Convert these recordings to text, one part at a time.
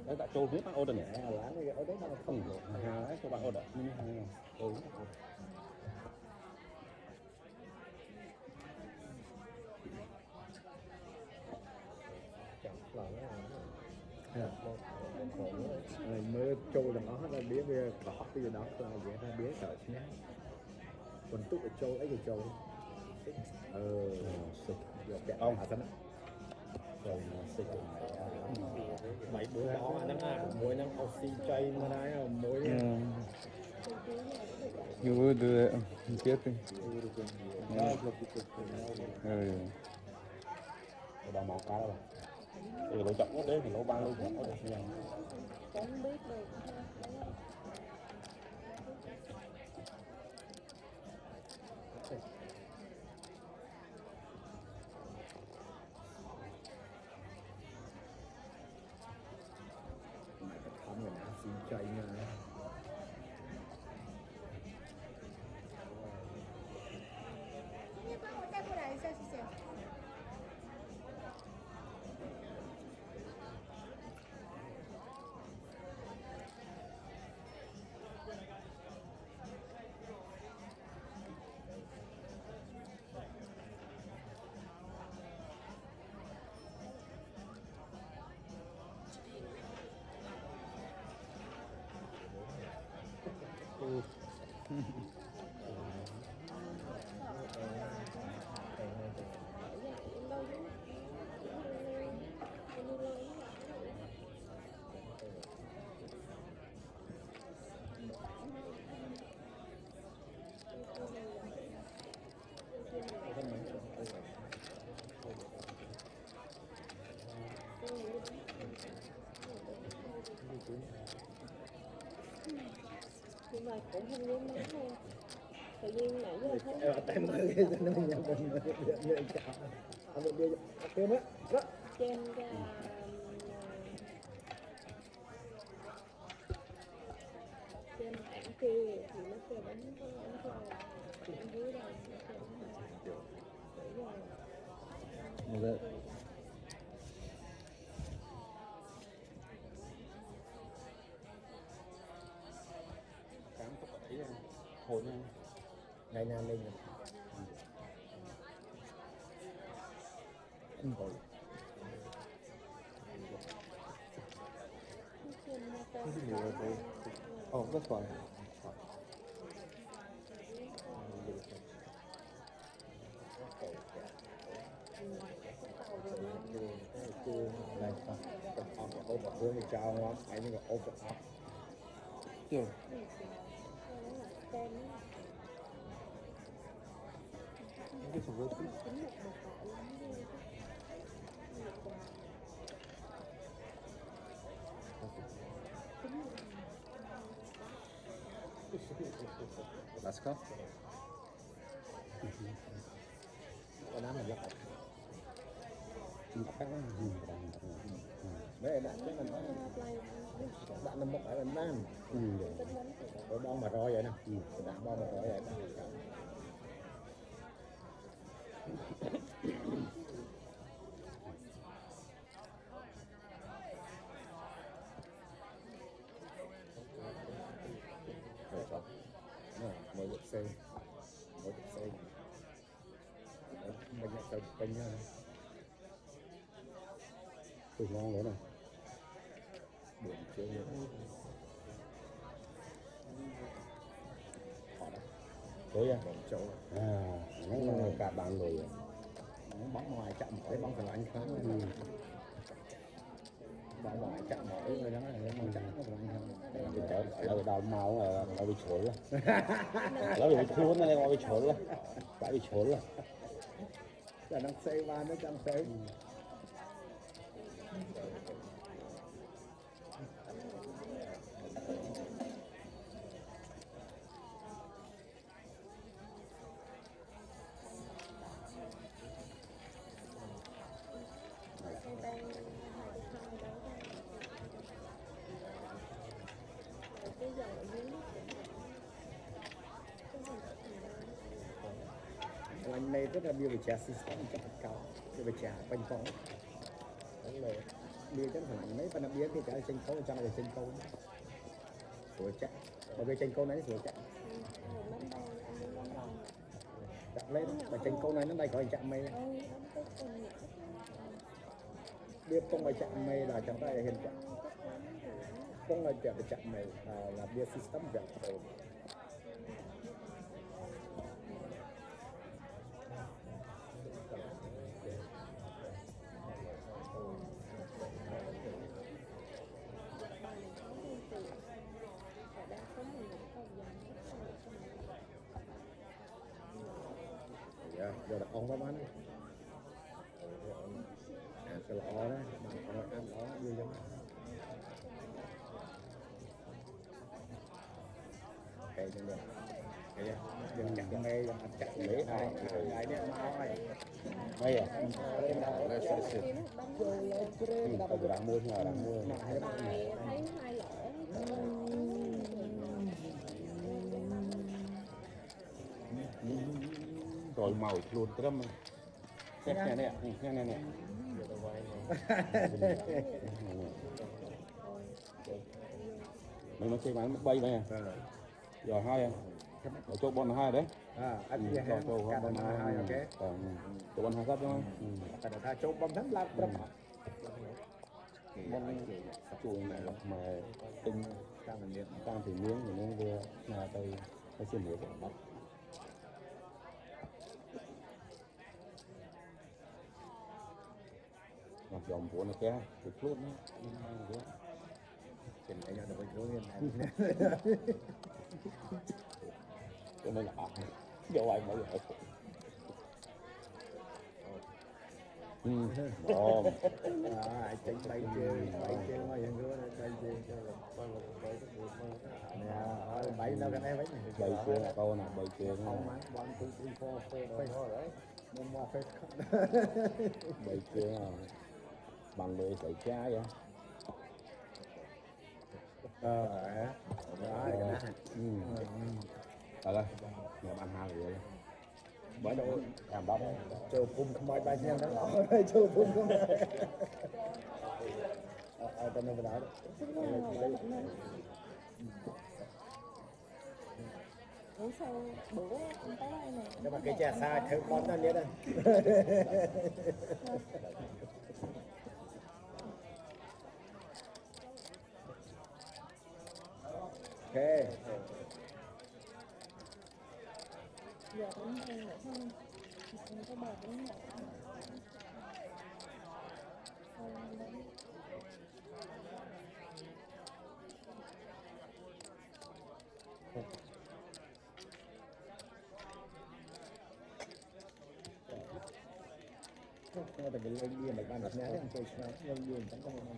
đấy tại châu biết bạn ô đần lá này ở đấy nó không được đấy cho bạn ô đần như hàng ừ chẳng là mới trâu đó là biết về có bây giờ đó là vậy ta biết ở nhé còn tụ ở châu ấy cái châu ông thân rồi xịt mấy bữa đó nó mỗi năm oxy chay mà đây mỗi You do it. Get it. đầu màu cá đâu thì lỗ chọn đấy thì lỗ ba lỗ chọn đấy nha không biết được không là oxy chay nha你帮我带过来一下，谢谢。Nhưng mà cũng không dám nói thôi. Thời gian nãy giờ thấy tay mới cái nó nhận mình như chào anh một bia thêm á trên ra trên ảnh kia thì nó kêu bánh có bánh rồi trên dưới đây nó kêu bánh rồi cám có phải hồi nha ngày nào lên rồi Oh, that's fine. này con ôm một đứa chào ngon ấy nhưng mà ôm một áp Yeah. Get some roast beef. Let's go. con đá mình lắc chúng ta các đấy đã cái mình đã nằm một ở Nam ở bong mà roi vậy nè đã bong mà roi vậy mới được xây mình nhận được bên từ ngon nữa này buồn chơi tối à còn chỗ nó cả bạn người bóng ngoài chậm cái bóng thằng anh kháng bóng ngoài chậm mỏi người đó là bóng chậm của anh kháng ở đầu màu là bị chối rồi nó bị cuốn này bị chối rồi đã bị chối rồi là đang xây ba nó trong xây anh này rất là bia về trà system cho cao bia về trà quanh phóng bia chắc phải mấy phần bia thì cái trên câu trong là trên câu sủa chạy bởi vì trên câu này sủa chạy Lắm đâu, anh đi lắm đâu. chạm lên mà trên câu này nó đây có chạm mây Ôi, anh tới con nhỏ. bia không phải chạm mây là chẳng phải hiện chạm không là chạm mây là bia system chạm rồi giờ là ông bấm anh cái lọ đó bạn ăn lọ như vậy cái như vậy cái đừng chặt cái mê đừng chặt cái lưỡi này cái này mai đây à lên đầu Let's finish it. tôi đang mua nhà đang mua Bài thấy hai lỗ. rồi màu luôn cái đó nè nè nè nè nè mình chơi bán bay này giờ hai à ở chỗ bọn hai đấy anh đi cho hàng cả đồng hai ok chỗ bọn hai sắp đúng không cả đồng hai chỗ bấm thắng là bấm bọn chuồng này mà tinh tăng thì miếng thì nó vừa là tay cái xin lửa bắt mặc dòng của nó kéo thì luôn đó trên này được cái thứ này cho nên là do ai mới vậy ngon tránh bay chơi mà hiện rồi bay chơi nè bay đâu cái này bay chơi câu nào bay chơi không ăn one two three four four đấy nhưng mà phải bay chơi bằng lưỡi sợi trái vậy đó đây nhà bạn hai rồi bởi đâu làm đó châu phun không ai bay xem đó châu phun không tên nó đó Ủa sao bữa anh tới đây nè. nhưng mà cái chè xa thử con nó nhớ đây ok Giờ cũng ăn nữa không? Mình có bò cũng nhỏ. nhưng mà cái lên bia mà ban được nhá đấy chơi sao lên bia chẳng có một năm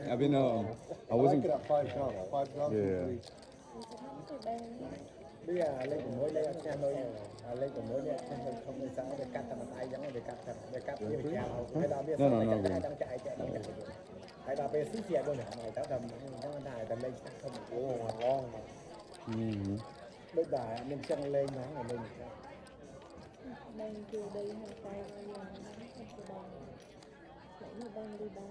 I mean, I wasn't. Make it up 5 grams. 5 grams. Yeah. Mình sẽ nắm từ bên. bây giờ lên của mối lên xe hơi lên của mối không được sao để cắt tầm tay giống để cắt như vậy hay là bây giờ đang chạy hay là bây giờ xí xe luôn này tao đầm nó này tầm lên không ngon bây giờ mình chân lên nó là lên Đang chưa đi hay sao bây giờ nắm trong từ bên. Nãy mà đang đi bàn.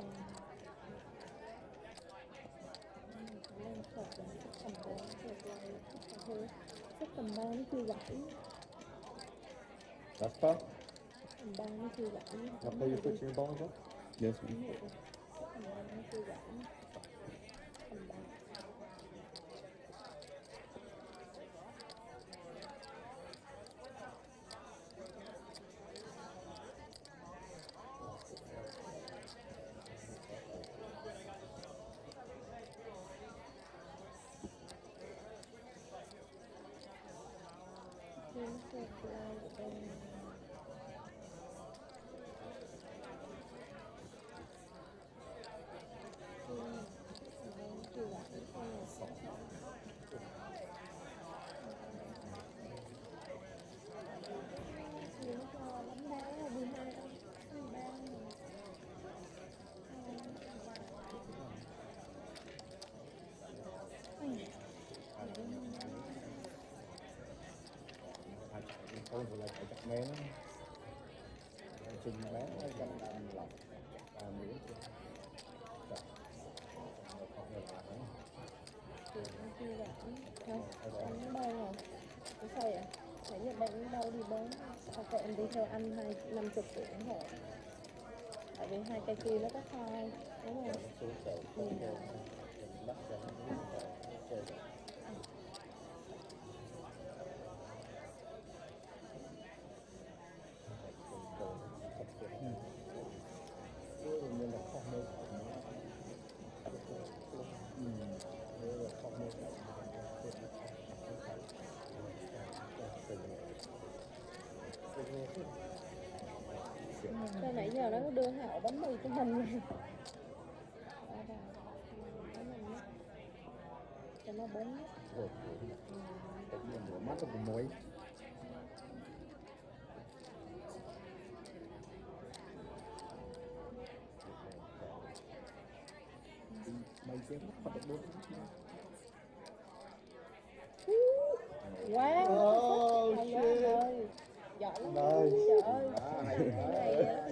Lên sọt là tầm ba rồi tầm ba nó chưa gãy. That's fine. Tầm ba nó chưa gãy. I'll pay you 15 dollars. Yes. Tầm ba nó chưa gãy. Tầm ba. men trình bán ở trong đàn lọc và miếng Chị cũng chưa đã không anh đâu rồi cái sao vậy thấy nhập bệnh đâu đi bán sao kệ em đi theo anh 50 triệu ủng hộ tại vì hai cây kia nó có khai đúng không xuống chậu mình bắt ra chơi nhưng mà không nên không nên sao nãy giờ nó có đưa Hảo bánh mì cho mình này cho nó bún tự nhiên rửa mắt nó cũng muối mấy tiếng bắt được bốn wow Oh, hay shit. quá ơi giỏi lắm Nice. trời ơi hay cái này á,